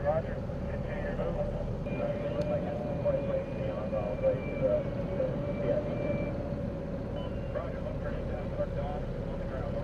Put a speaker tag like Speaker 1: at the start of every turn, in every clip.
Speaker 1: Roger. Continue your movement. Roger, look for it. Start down on the ground.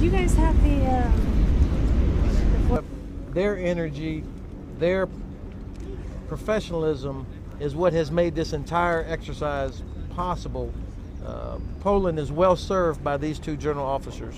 Speaker 2: You guys have
Speaker 3: their energy, their professionalism is what has made this entire exercise possible. Poland is well served by these two general officers.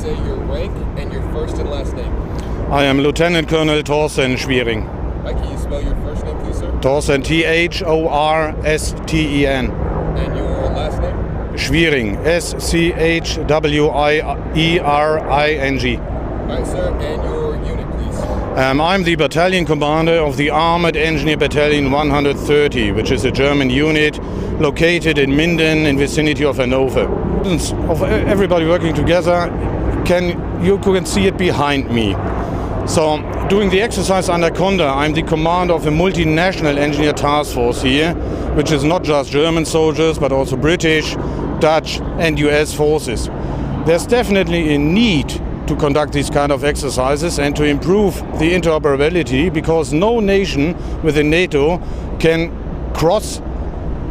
Speaker 2: say your rank and your first and last name?
Speaker 4: I am Lieutenant Colonel Thorsten Schwiering.
Speaker 2: Can you spell your first name, please, sir?
Speaker 4: Thorsten, Thorsten.
Speaker 2: And your last name?
Speaker 4: Schwiering, Schwiering.
Speaker 2: Alright, sir, and your unit, please.
Speaker 4: I'm the battalion commander of the Armored Engineer Battalion 130, which is a German unit located in Minden in vicinity of Hanover. Of everybody working together, you can see it behind me. So, during the exercise Anaconda, I'm the commander of a multinational engineer task force here, which is not just German soldiers, but also British, Dutch and US forces. There's definitely a need to conduct these kind of exercises and to improve the interoperability, because no nation within NATO can cross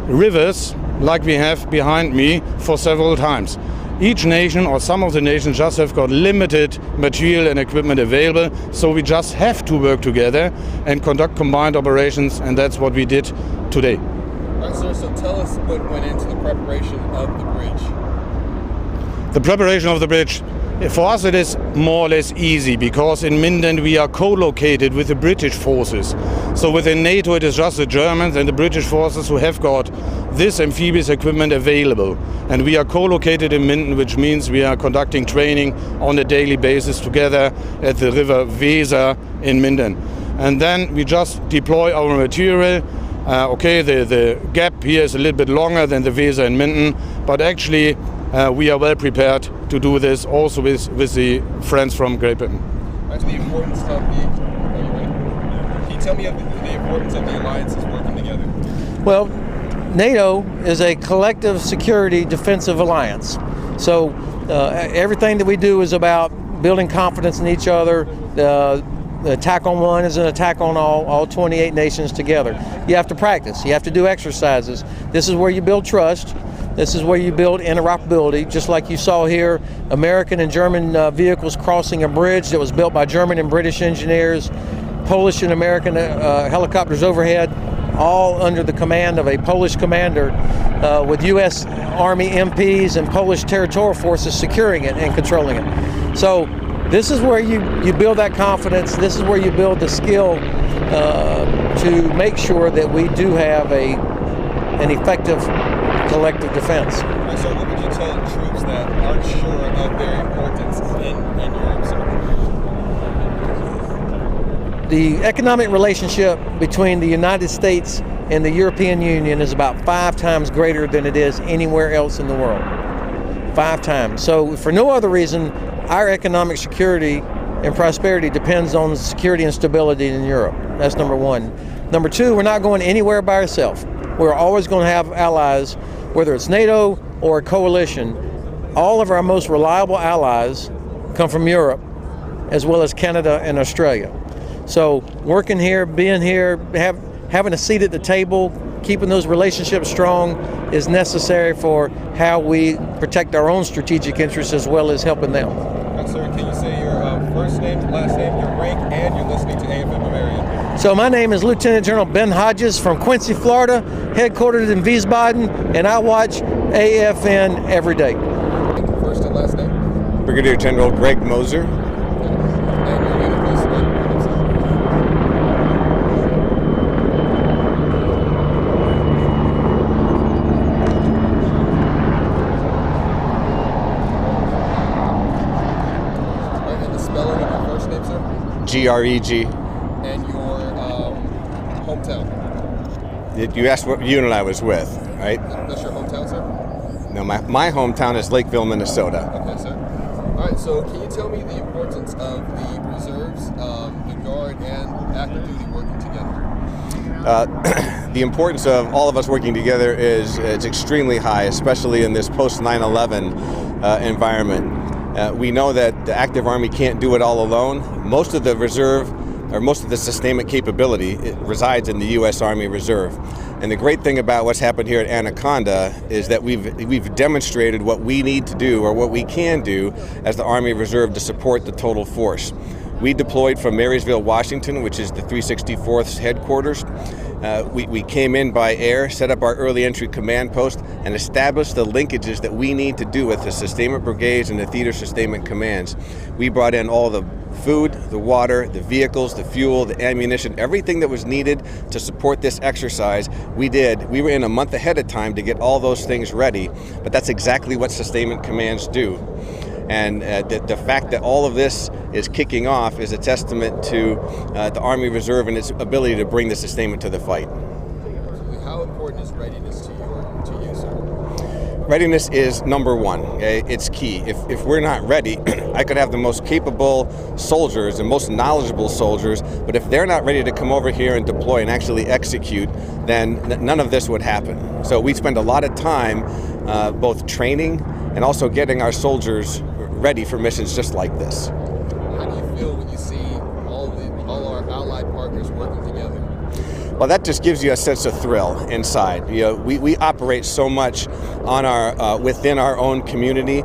Speaker 4: rivers like we have behind me for several times. Each nation, or some of the nations, just have got limited material and equipment available, so we just have to work together and conduct combined operations, and that's what we did today.
Speaker 2: All right, sir, so tell us what went into the preparation of the bridge.
Speaker 4: The preparation of the bridge, for us it is more or less easy, because in Minden we are co-located with the British forces. So within NATO it is just the Germans and the British forces who have got this amphibious equipment available. And we are co-located in Minden, which means we are conducting training on a daily basis together at the river Weser in Minden. And then we just deploy our material. The gap here is a little bit longer than the Weser in Minden, but actually we are well prepared to do this also with the friends from Great Britain.
Speaker 2: Can you tell me the importance of the alliances working together?
Speaker 3: Well, NATO is a collective security defensive alliance. So everything that we do is about building confidence in each other. The attack on one is an attack on all 28 nations together. You have to practice. You have to do exercises. This is where you build trust. This is where you build interoperability, just like you saw here, American and German vehicles crossing a bridge that was built by German and British engineers, Polish and American helicopters overhead, all under the command of a Polish commander with U.S. Army MPs and Polish territorial forces securing it and controlling it. So this is where you build that confidence. This is where you build the skill to make sure that we do have an effective collective defense.
Speaker 2: So what would you tell troops that aren't sure of their importance in Europe, sir?
Speaker 3: The economic relationship between the United States and the European Union is about 5 times greater than it is anywhere else in the world. 5 times. So for no other reason, our economic security and prosperity depends on security and stability in Europe. That's number one. Number two, we're not going anywhere by ourselves. We're always going to have allies, whether it's NATO or a coalition. All of our most reliable allies come from Europe, as well as Canada and Australia. So working here, being here, having a seat at the table, keeping those relationships strong is necessary for how we protect our own strategic interests as well as helping them.
Speaker 2: Sir, can you say your first name, last name, your rank, and you're listening to AFM Bavarian?
Speaker 3: So my name is Lieutenant General Ben Hodges from Quincy, Florida, headquartered in Wiesbaden, and I watch AFN every day.
Speaker 2: First and last name?
Speaker 5: Brigadier General Greg Moser.
Speaker 2: And your unit, please. And the spelling of your first name, sir?
Speaker 5: Greg.
Speaker 2: And your hometown?
Speaker 5: You asked what unit I was with, right?
Speaker 2: That's your hometown, sir?
Speaker 5: No, my hometown is Lakeville, Minnesota.
Speaker 2: Okay, sir. All right, so can you tell me the importance of the reserves, the Guard, and active duty working together?
Speaker 5: The importance of all of us working together is extremely high, especially in this post-9/11 environment. We know that the active Army can't do it all alone. Most of the reserve, or most of the sustainment capability, it resides in the U.S. Army Reserve. And the great thing about what's happened here at Anaconda is that we've demonstrated what we need to do, or what we can do as the Army Reserve, to support the total force. We deployed from Marysville, Washington, which is the 364th's headquarters. We came in by air, set up our early entry command post, and established the linkages that we need to do with the sustainment brigades and the theater sustainment commands. We brought in all the food, the water, the vehicles, the fuel, the ammunition, everything that was needed to support this exercise. We did. We were in a month ahead of time to get all those things ready, but that's exactly what sustainment commands do. And the fact that all of this is kicking off is a testament to the Army Reserve and its ability to bring the sustainment to the fight.
Speaker 2: How important is readiness to you, sir?
Speaker 5: Readiness is number one. Okay? It's key. If we're not ready, I could have the most capable soldiers and most knowledgeable soldiers, but if they're not ready to come over here and deploy and actually execute, then none of this would happen. So we spend a lot of time both training and also getting our soldiers ready for missions just like this.
Speaker 2: How do you feel when you see all our allied partners working together?
Speaker 5: Well, that just gives you a sense of thrill inside. You know, we operate so much on our within our own community,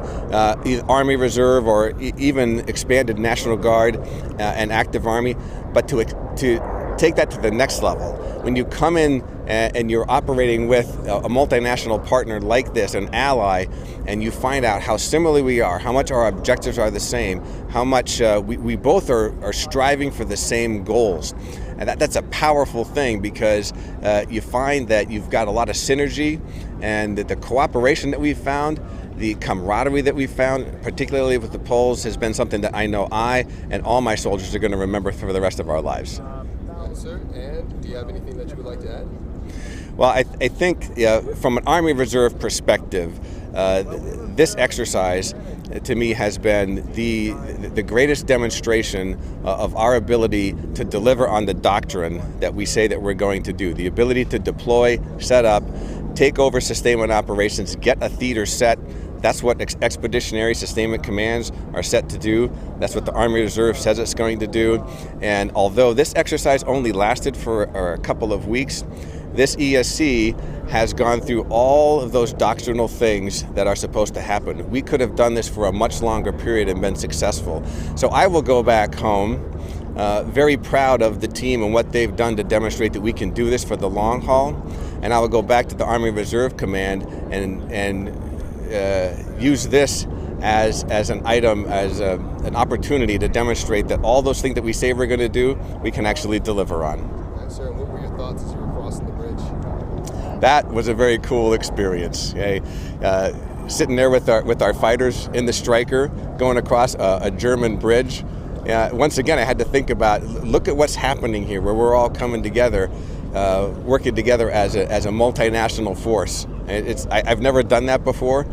Speaker 5: Army Reserve or even expanded National Guard and Active Army. But to take that to the next level, when you come in and you're operating with a multinational partner like this, an ally, and you find out how similar we are, how much our objectives are the same, how much we both are striving for the same goals. And that's a powerful thing because you find that you've got a lot of synergy, and that the cooperation that we've found, the camaraderie that we've found, particularly with the Poles, has been something that I know I and all my soldiers are going to remember for the rest of our lives.
Speaker 2: Yes, sir. And do you have anything that you would like to add?
Speaker 5: Well, I think from an Army Reserve perspective, this exercise to me has been the greatest demonstration of our ability to deliver on the doctrine that we say that we're going to do. The ability to deploy, set up, take over sustainment operations, get a theater set. That's what expeditionary sustainment commands are set to do. That's what the Army Reserve says it's going to do. And although this exercise only lasted for a couple of weeks, this ESC has gone through all of those doctrinal things that are supposed to happen. We could have done this for a much longer period and been successful. So I will go back home very proud of the team and what they've done to demonstrate that we can do this for the long haul. And I will go back to the Army Reserve Command and use this as an item, as an opportunity to demonstrate that all those things that we say we're going to do, we can actually deliver on.
Speaker 2: Sir, what were your thoughts as you were crossing the bridge?
Speaker 5: That was a very cool experience. Okay? Sitting there with our fighters in the Striker, going across a German bridge. Once again, I had to think about, look at what's happening here, where we're all coming together, working together as a multinational force. I've never done that before.